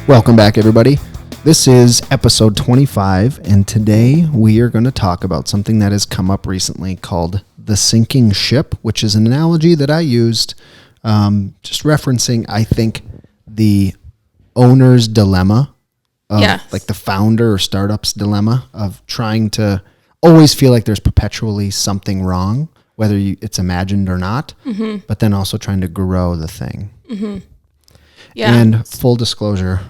Welcome back, everybody. This is episode 25, and today we are going to talk about something that has come up recently called the sinking ship, which is an analogy that I used just referencing, I think, the owner's dilemma of like the founder or startup's dilemma of trying to always feel like there's perpetually something wrong, whether it's imagined or not, but then also trying to grow the thing. Mm-hmm. Yeah. And full disclosure,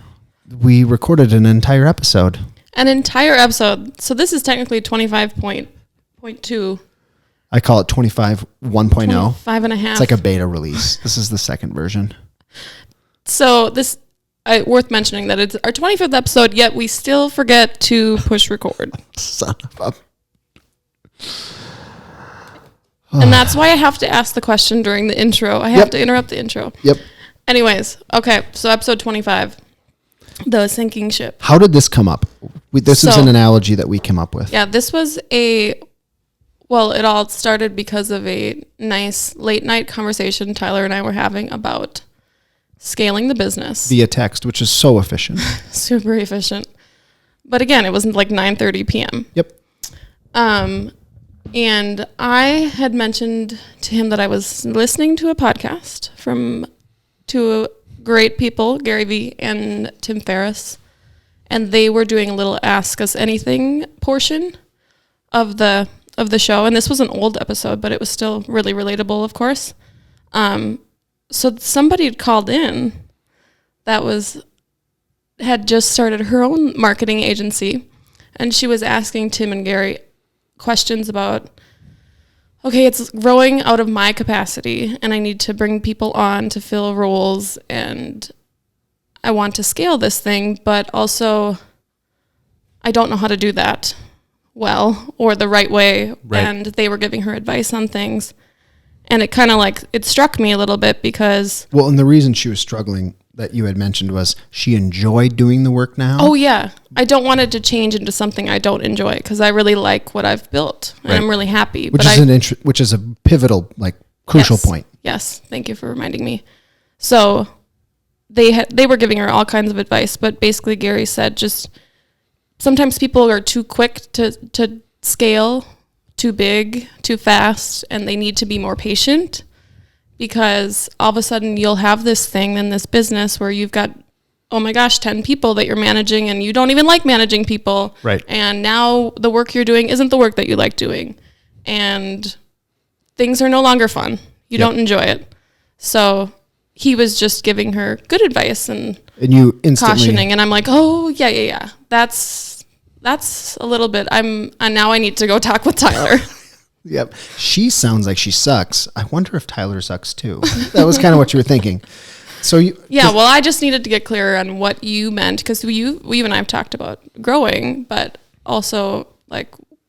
we recorded an entire episode. So this is technically 25.2. I call it 25 1.0. 25 and a half. It's like a beta release. This is the second version. So this, worth mentioning that it's our 25th episode, yet we still forget to push record. Son of a... And that's why I have to ask the question during the intro. I have to interrupt the intro. Yep. Anyways, okay, so episode 25, the sinking ship. How did this come up? This is an analogy that we came up with. Yeah, this was it all started because of a nice late night conversation Tyler and I were having about scaling the business. Via text, which is so efficient. Super efficient. But again, it wasn't like 9:30 p.m. Yep. And I had mentioned to him that I was listening to a podcast from two great people, Gary Vee and Tim Ferriss, and they were doing a little Ask Us Anything portion of the show. And this was an old episode, but it was still really relatable, of course. So somebody had called in that had just started her own marketing agency, and she was asking Tim and Gary questions about, okay, it's growing out of my capacity and I need to bring people on to fill roles and I want to scale this thing, but also I don't know how to do that well or the right way. Right. And they were giving her advice on things. And it kind of it struck me a little bit because... Well, and the reason she was struggling that you had mentioned was she enjoyed doing the work now. Oh, yeah. I don't want it to change into something I don't enjoy because I really like what I've built and I'm really happy. Which is a pivotal, crucial point. Yes. Thank you for reminding me. So they were giving her all kinds of advice, but basically Gary said just sometimes people are too quick to scale, too big, too fast, and they need to be more patient. Because all of a sudden you'll have this thing in this business where you've got, 10 people that you're managing and you don't even like managing people. Right. And now the work you're doing isn't the work that you like doing. And things are no longer fun. You don't enjoy it. So he was just giving her good advice and you instantly cautioning. And I'm like, oh, yeah. That's a little bit. And now I need to go talk with Tyler. Yep. She sounds like she sucks. I wonder if Tyler sucks too. That was kind of what you were thinking. So I just needed to get clearer on what you meant because we and I have talked about growing, but also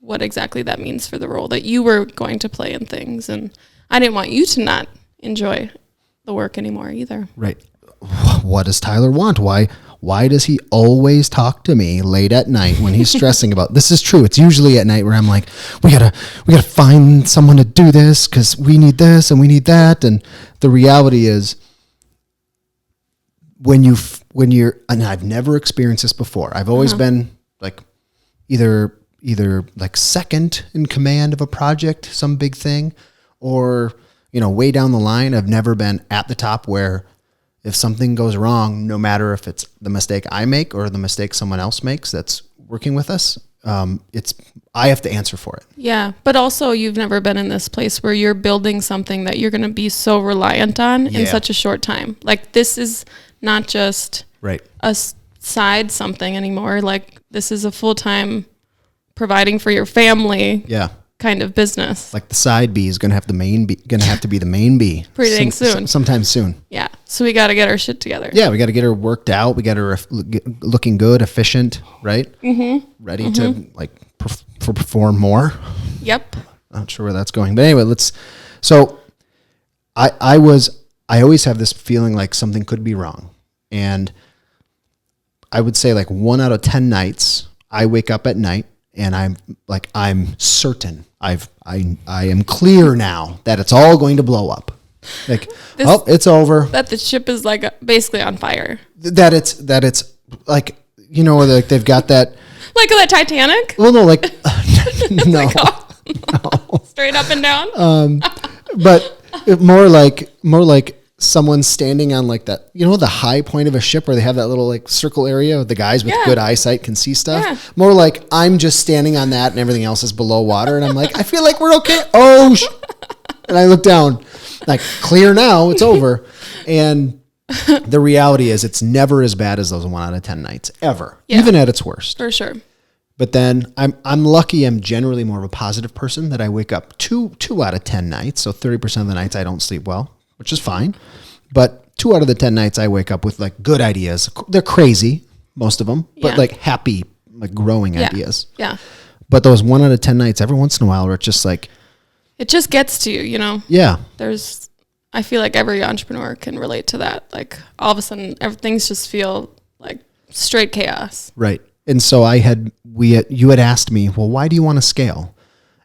what exactly that means for the role that you were going to play in things. And I didn't want you to not enjoy the work anymore either. Right. What does Tyler want? Why does he always talk to me late at night when he's stressing about this? Is true. It's usually at night where I'm like, we gotta find someone to do this because we need this and we need that. And the reality is when you're, and I've never experienced this before. I've always been either second in command of a project, some big thing, or, way down the line. I've never been at the top where if something goes wrong, no matter if it's the mistake I make or the mistake someone else makes that's working with us, I have to answer for it. Yeah, but also you've never been in this place where you're building something that you're going to be so reliant on in such a short time. This is not just a side something anymore. This is a full-time providing for your family. Yeah. Kind of business. The side B is going to have to be the main B. Pretty dang soon. Sometime soon. Yeah. So we got to get our shit together. Yeah, we got to get her worked out. We got her looking good, efficient, right? Mm-hmm. Ready to perform more. Yep. Not sure where that's going, but anyway, So I always have this feeling like something could be wrong, and I would say 1 out of 10 nights I wake up at night. And I'm certain I am clear now that it's all going to blow up. It's over. That the ship is basically on fire. That it's like, you know, like they've got that. Like the Titanic? Well, no, like, no. Like, no. Straight up and down? But more like someone standing on like that, you know, the high point of a ship where they have that little like circle area. The guys with good eyesight can see stuff. Yeah. More like I'm just standing on that and everything else is below water. And I'm like, I feel like we're okay. Oh, and I look down, like clear now, it's over. And the reality is it's never as bad as those 1 out of 10 nights ever, even at its worst. For sure. But then I'm lucky. I'm generally more of a positive person that I wake up two out of 10 nights. So 30% of the nights I don't sleep well, which is fine. But 2 out of the 10 nights I wake up with like good ideas. They're crazy, most of them, but like happy, like growing ideas. Yeah. But those 1 out of 10 nights, every once in a while, where it's just like, it just gets to you, you know? Yeah. I feel like every entrepreneur can relate to that. Like all of a sudden, things just feel like straight chaos. Right. And so you had asked me, well, why do you want to scale?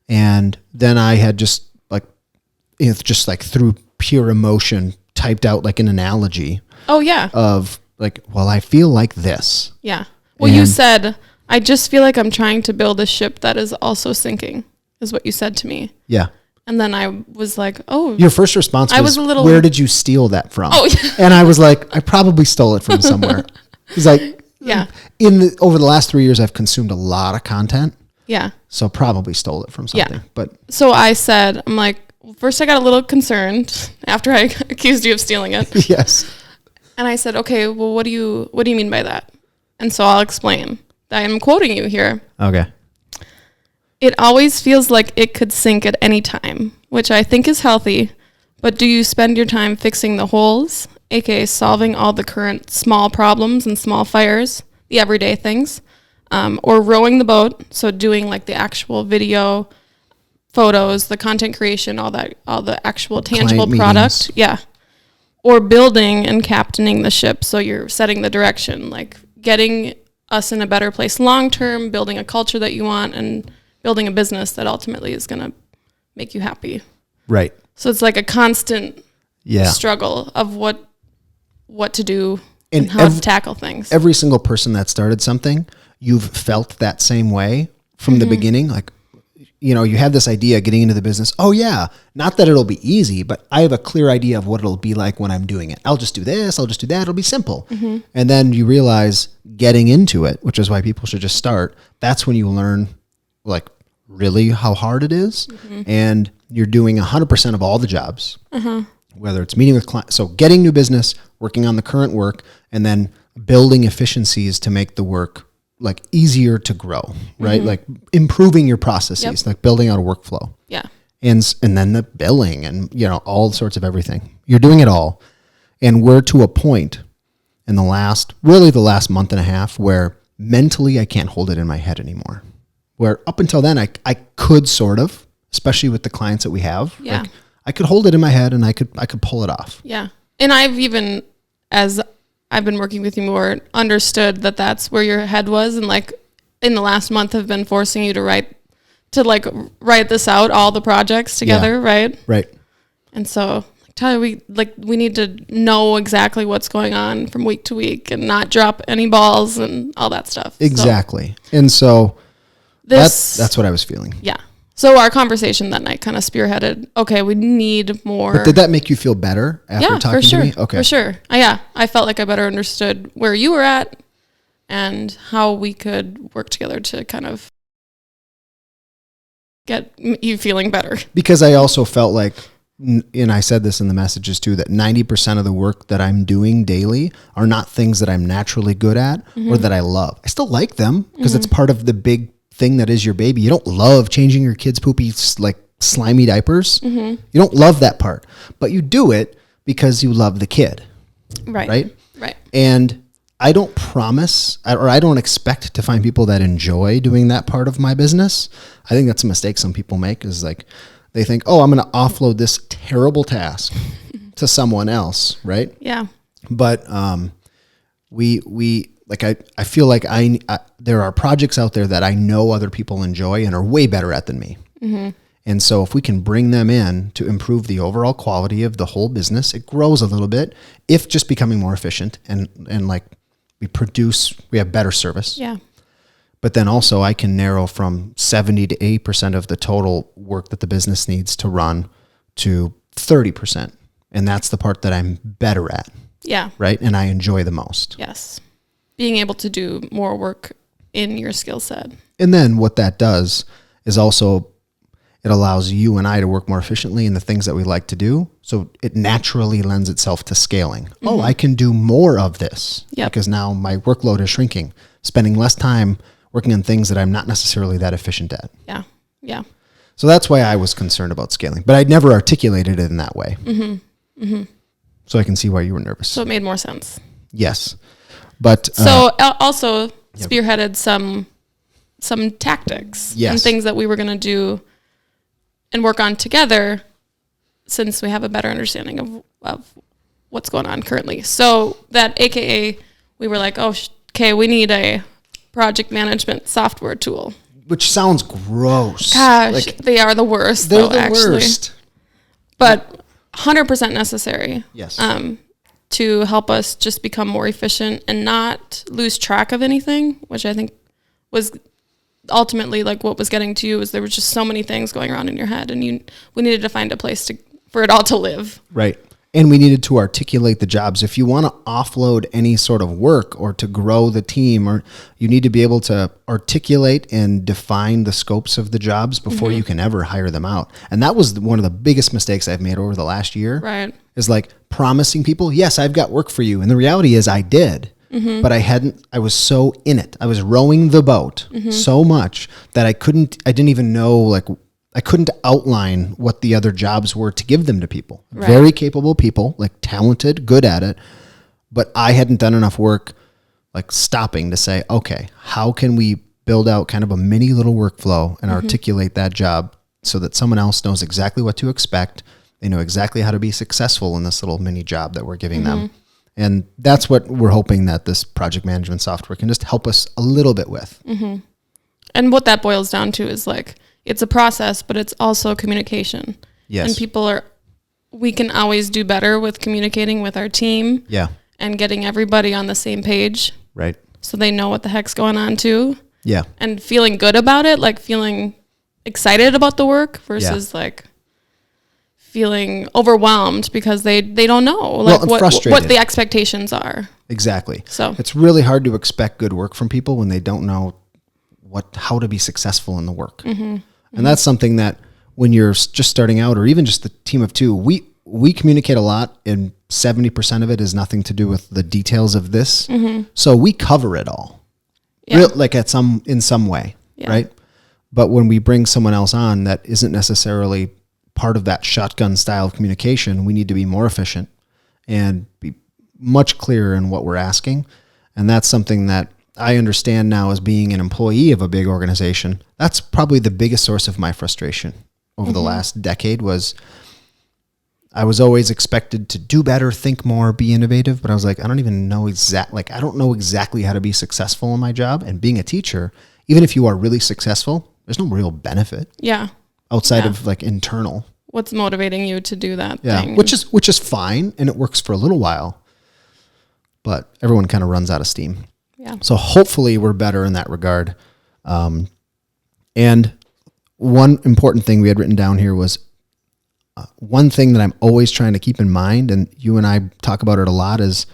And then I had just like through pure emotion typed out like an analogy. Oh yeah. Of like, well, I feel like this. Yeah. Well, you said, I just feel like I'm trying to build a ship that is also sinking, is what you said to me. Yeah. And then I was like, oh. Your first response was, where did you steal that from? Oh, yeah. And I was like, I probably stole it from somewhere. He's like, yeah. Over the last 3 years, I've consumed a lot of content. Yeah. So probably stole it from something. Yeah. But so I said, I'm like, first I got a little concerned after I accused you of stealing it. Yes. And I said, okay, well, what do you mean by that? And so I'll explain. I am quoting you here. Okay. It always feels like it could sink at any time, which I think is healthy. But do you spend your time fixing the holes, aka solving all the current small problems and small fires, the everyday things, or rowing the boat, so doing like the actual video, photos, the content creation, all the actual tangible product, yeah, or building and captaining the ship, so you're setting the direction, like getting us in a better place long term, building a culture that you want, and building a business that ultimately is going to make you happy. Right. So it's like a constant struggle of what to do and how to tackle things. Every single person that started something, you've felt that same way from the beginning. Like, you know, you have this idea getting into the business. Oh yeah. Not that it'll be easy, but I have a clear idea of what it'll be like when I'm doing it. I'll just do this. I'll just do that. It'll be simple. Mm-hmm. And then you realize getting into it, which is why people should just start. That's when you learn like really how hard it is. Mm-hmm. And you're doing 100% of all the jobs, whether it's meeting with clients. So getting new business, working on the current work, and then building efficiencies to make the work like easier to grow, right? Like improving your processes, like building out a workflow. Yeah. And then the billing and, you know, all sorts of everything. You're doing it all. And we're to a point in the last month and a half where mentally I can't hold it in my head anymore. Where up until then I could sort of, especially with the clients that we have. Yeah. Like, I could hold it in my head and I could pull it off. Yeah. And I've even, as I've been working with you more, understood that that's where your head was, and like in the last month have been forcing you to write this out, all the projects together, right? Right. And so, Tyler, we need to know exactly what's going on from week to week and not drop any balls and all that stuff. Exactly. So, and so that's what I was feeling. Yeah. So our conversation that night kind of spearheaded, okay, we need more. But did that make you feel better after talking to me? Okay. For sure. I felt like I better understood where you were at and how we could work together to kind of get you feeling better. Because I also felt like, and I said this in the messages too, that 90% of the work that I'm doing daily are not things that I'm naturally good at or that I love. I still like them because it's part of the big thing that is your baby. You don't love changing your kids' poopy, like slimy diapers. You don't love that part, but you do it because you love the kid. Right. And I don't promise, or I don't expect to find people that enjoy doing that part of my business. I think that's a mistake some people make, is like, they think, oh, I'm going to offload this terrible task to someone else. Right. Yeah. But, I feel like there are projects out there that I know other people enjoy and are way better at than me. And so if we can bring them in to improve the overall quality of the whole business, it grows a little bit, if just becoming more efficient and like we have better service. Yeah. But then also I can narrow from 70 to 80% of the total work that the business needs to run to 30%. And that's the part that I'm better at. Yeah. Right. And I enjoy the most. Yes. Being able to do more work in your skill set. And then what that does is also it allows you and I to work more efficiently in the things that we like to do. So it naturally lends itself to scaling. Mm-hmm. Oh, I can do more of this because now my workload is shrinking, spending less time working on things that I'm not necessarily that efficient at. Yeah. Yeah. So that's why I was concerned about scaling, but I'd never articulated it in that way. Mm-hmm. Mm-hmm. So I can see why you were nervous. So it made more sense. Yes. But so also spearheaded some tactics and things that we were going to do and work on together since we have a better understanding of what's going on currently. So that AKA, we were like, okay, we need a project management software tool. Which sounds gross. Gosh, they are the worst. They're the worst. But 100% necessary. Yes. To help us just become more efficient and not lose track of anything, which I think was ultimately like what was getting to you is there was just so many things going around in your head and we needed to find a place for it all to live. Right. And we needed to articulate the jobs. If you want to offload any sort of work or to grow the team, or you need to be able to articulate and define the scopes of the jobs before you can ever hire them out. And that was one of the biggest mistakes I've made over the last year. Right. Is like promising people, yes, I've got work for you. And the reality is I did, but I was so in it. I was rowing the boat so much that I didn't even know, I couldn't outline what the other jobs were to give them to people. Right. Very capable people, talented, good at it. But I hadn't done enough work, stopping to say, okay, how can we build out kind of a mini little workflow and articulate that job so that someone else knows exactly what to expect. They know exactly how to be successful in this little mini job that we're giving them. And that's what we're hoping that this project management software can just help us a little bit with. Mm-hmm. And what that boils down to is it's a process, but it's also communication. Yes. And we can always do better with communicating with our team. Yeah. And getting everybody on the same page. Right. So they know what the heck's going on too. Yeah. And feeling good about it, feeling excited about the work versus feeling overwhelmed because they don't know what the expectations are. Exactly. So it's really hard to expect good work from people when they don't know how to be successful in the work. Mm-hmm. And that's something that when you're just starting out, or even just the team of two, we communicate a lot, and 70% of it is nothing to do with the details of this. Mm-hmm. So we cover it all, in some way, right? But when we bring someone else on that isn't necessarily part of that shotgun style of communication, we need to be more efficient and be much clearer in what we're asking. And that's something that I understand now as being an employee of a big organization. That's probably the biggest source of my frustration over the last decade. Was I was always expected to do better, think more, be innovative, but I was I don't even know I don't know exactly how to be successful in my job. And being a teacher, even if you are really successful, there's no real benefit. Yeah. Outside of internal. What's motivating you to do that Yeah, thing? which is fine, and it works for a little while, but everyone kind of runs out of steam. Yeah. So hopefully we're better in that regard. And one important thing we had written down here was one thing that I'm always trying to keep in mind, and you and I talk about it a lot, is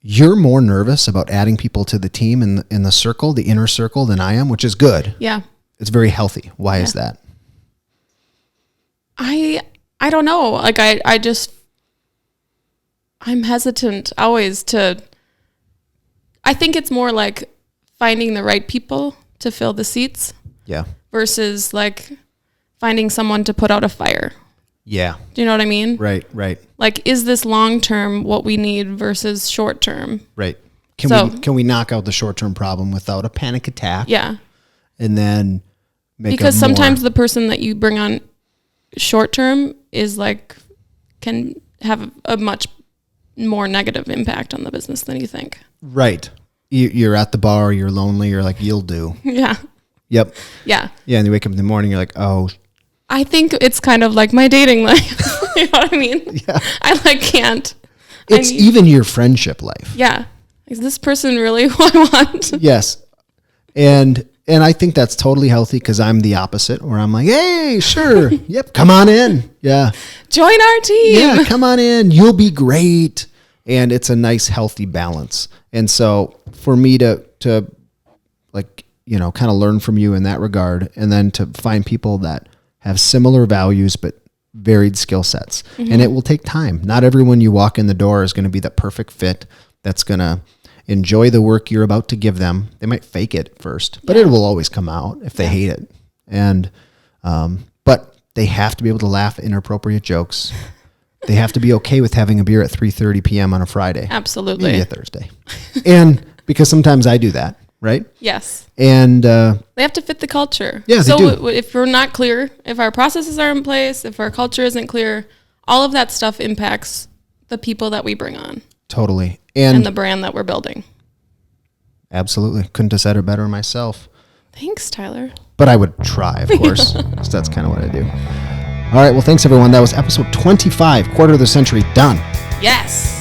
you're more nervous about adding people to the team in the circle, the inner circle, than I am, which is good. Yeah. It's very healthy. Why is that? I don't know. I'm hesitant always I think it's more finding the right people to fill the seats. Yeah. Versus finding someone to put out a fire. Yeah. Do you know what I mean? Right. Is this long-term what we need versus short-term? Right. Can we knock out the short-term problem without a panic attack? Yeah. And then because sometimes the person that you bring on short-term is can have a much more negative impact on the business than you think. Right. You're at the bar, you're lonely, you're you'll do. Yeah. Yep. Yeah. Yeah, and you wake up in the morning, you're oh. I think it's kind of like my dating life. You know what I mean? Yeah. I can't. It's even your friendship life. Yeah. Is this person really who I want? Yes. And I think that's totally healthy because I'm the opposite, where I'm like, hey, sure. Yep. Come on in. Yeah. Join our team. Yeah. Come on in. You'll be great. And it's a nice, healthy balance. And so for me to like, you know, kind of learn from you in that regard, and then to find people that have similar values, but varied skill sets. Mm-hmm. And it will take time. Not everyone you walk in the door is going to be the perfect fit that's going to enjoy the work you're about to give them. They might fake it first, but it will always come out if they hate it. And, but they have to be able to laugh at inappropriate jokes. They have to be okay with having a beer at 3:30 p.m. on a Friday. Absolutely. Maybe a Thursday. And because sometimes I do that, right? Yes. And they have to fit the culture. Yeah, so they do. If we're not clear, if our processes are in place, if our culture isn't clear, all of that stuff impacts the people that we bring on. Totally. And the brand that we're building. Absolutely. Couldn't have said it better myself. Thanks, Tyler. But I would try, of course. So that's kind of what I do. All right. Well, thanks, everyone. That was episode 25, quarter of the century, done. Yes.